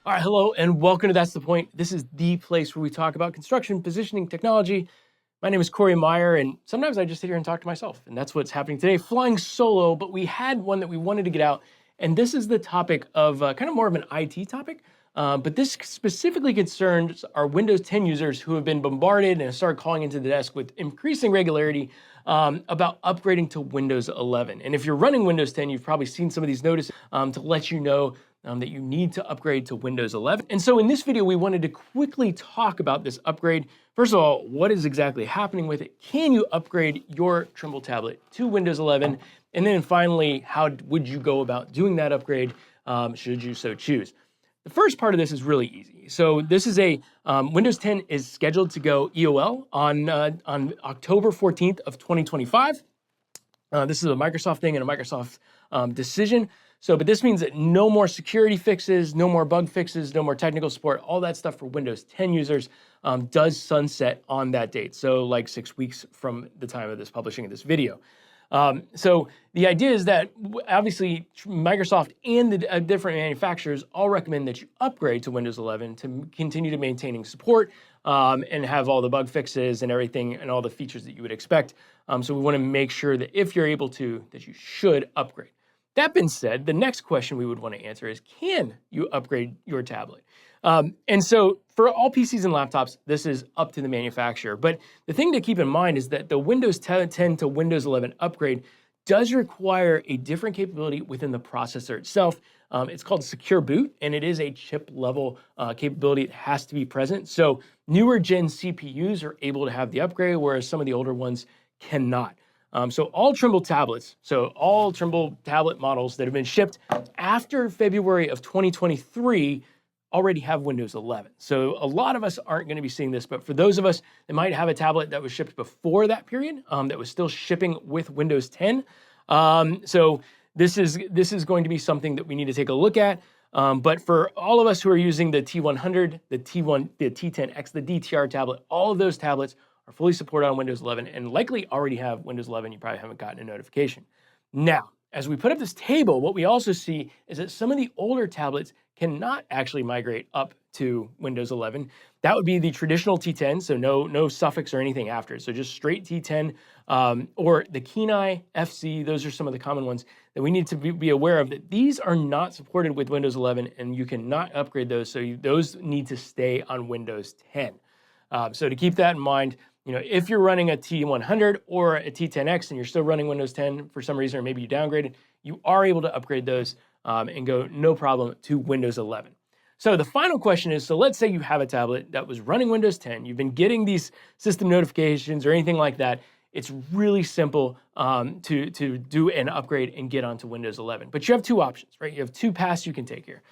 All right, hello, and welcome to That's the Point. This is the place where we talk about construction, positioning, technology. My name is Corey Meyer, and sometimes I just sit here and talk to myself, and that's what's happening today, flying solo, but we had one that we wanted to get out, and this is the topic of kind of more of an IT topic, but this specifically concerns our Windows 10 users who have been bombarded and have started calling into the desk with increasing regularity about upgrading to Windows 11. And if you're running Windows 10, you've probably seen some of these notices to let you know that you need to upgrade to Windows 11. And so in this video, we wanted to quickly talk about this upgrade. First of all, what is exactly happening with it? Can you upgrade your Trimble tablet to Windows 11? And then finally, how would you go about doing that upgrade should you so choose? The first part of this is really easy. So this is a Windows 10 is scheduled to go EOL on October 14th of 2025. This is a Microsoft thing and a Microsoft decision. So, but this means that no more security fixes, no more bug fixes, no more technical support, all that stuff for Windows 10 users does sunset on that date. So like 6 weeks from the time of this publishing of this video. So the idea is that obviously Microsoft and the different manufacturers all recommend that you upgrade to Windows 11 to continue to maintaining support and have all the bug fixes and everything and all the features that you would expect. So we want to make sure that if you're able to, that you should upgrade. That being said, the next question we would want to answer is, can you upgrade your tablet? And so for all PCs and laptops, this is up to the manufacturer. But the thing to keep in mind is that the Windows 10 to Windows 11 upgrade does require a different capability within the processor itself. It's called Secure Boot, and it is a chip level capability that has to be present. So newer gen CPUs are able to have the upgrade, whereas some of the older ones cannot. So all Trimble tablets, so all Trimble tablet models that have been shipped after February of 2023 already have Windows 11. So a lot of us aren't going to be seeing this, but for those of us that might have a tablet that was shipped before that period, that was still shipping with Windows 10, so this is going to be something that we need to take a look at. But for all of us who are using the T100, the T10X, the DTR tablet, all of those tablets are fully supported on Windows 11 and likely already have Windows 11. You probably haven't gotten a notification. Now, as we put up this table, what we also see is that some of the older tablets cannot actually migrate up to Windows 11. That would be the traditional T10, so no suffix or anything after it. So just straight T10 or the Kenai FC. Those are some of the common ones that we need to be aware of, that these are not supported with Windows 11 and you cannot upgrade those. So those need to stay on Windows 10. So to keep that in mind, if you're running a T100 or a T10X and you're still running Windows 10 for some reason, or maybe you downgraded, you are able to upgrade those and go no problem to Windows 11. So the final question is, so let's say you have a tablet that was running Windows 10, you've been getting these system notifications or anything like that. It's really simple to do an upgrade and get onto Windows 11. But you have two options, right? You have two paths you can take here.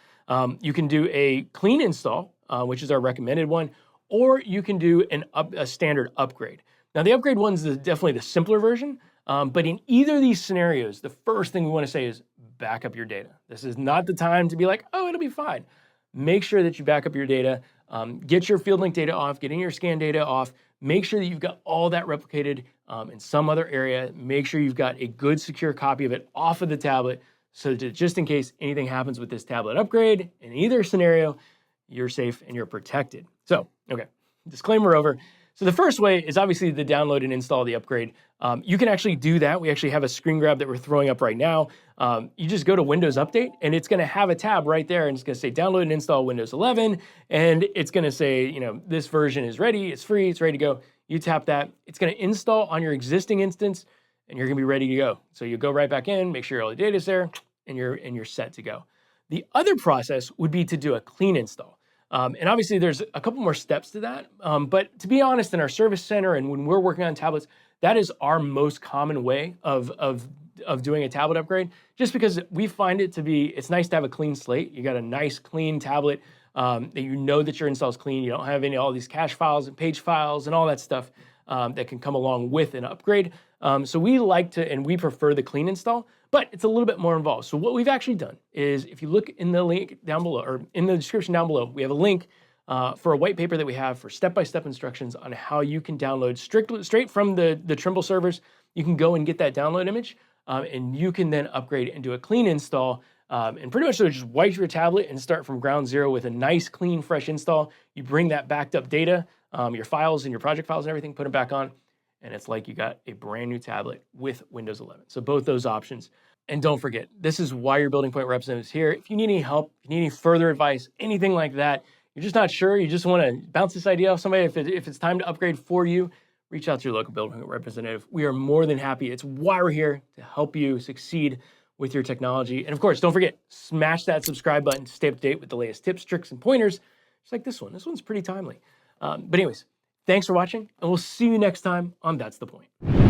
You can do a clean install, which is our recommended one, or you can do a standard upgrade. Now, the upgrade one's definitely the simpler version, but in either of these scenarios, the first thing we want to say is back up your data. This is not the time to be like, oh, it'll be fine. Make sure that you back up your data, get your field link data off, getting your scan data off, make sure that you've got all that replicated in some other area, make sure you've got a good secure copy of it off of the tablet, so that just in case anything happens with this tablet upgrade, in either scenario, you're safe and you're protected. So, okay, disclaimer over. So the first way is obviously to download and install the upgrade. You can actually do that. We actually have a screen grab that we're throwing up right now. You just go to Windows Update, and it's going to have a tab right there, and it's going to say download and install Windows 11, and it's going to say, this version is ready, it's free, it's ready to go. You tap that. It's going to install on your existing instance, and you're going to be ready to go. So you go right back in, make sure all the data's there, and you're set to go. The other process would be to do a clean install. And obviously there's a couple more steps to that. But to be honest, in our service center and when we're working on tablets, that is our most common way of doing a tablet upgrade, just because we find it to be, it's nice to have a clean slate. You got a nice clean tablet that that your install is clean. You don't have all these cache files and page files and all that stuff that can come along with an upgrade. So we like to, and we prefer the clean install, but it's a little bit more involved. So what we've actually done is, if you look in the link down below, or in the description down below, we have a link for a white paper that we have for step-by-step instructions on how you can download straight from the Trimble servers. You can go and get that download image, and you can then upgrade and do a clean install And pretty much so just wipe your tablet and start from ground zero with a nice, clean, fresh install. You bring that backed up data, your files and your project files and everything, put them back on, and it's like you got a brand new tablet with Windows 11. So both those options. And don't forget, this is why your Building Point representative is here. If you need any help, if you need any further advice, anything like that, you're just not sure, you just want to bounce this idea off somebody, if it's time to upgrade for you, reach out to your local Building Point representative. We are more than happy. It's why we're here, to help you succeed with your technology. And of course, don't forget, smash that subscribe button to stay up to date with the latest tips, tricks, and pointers, just like this one. This one's pretty timely. But anyways, thanks for watching, and we'll see you next time on That's the Point.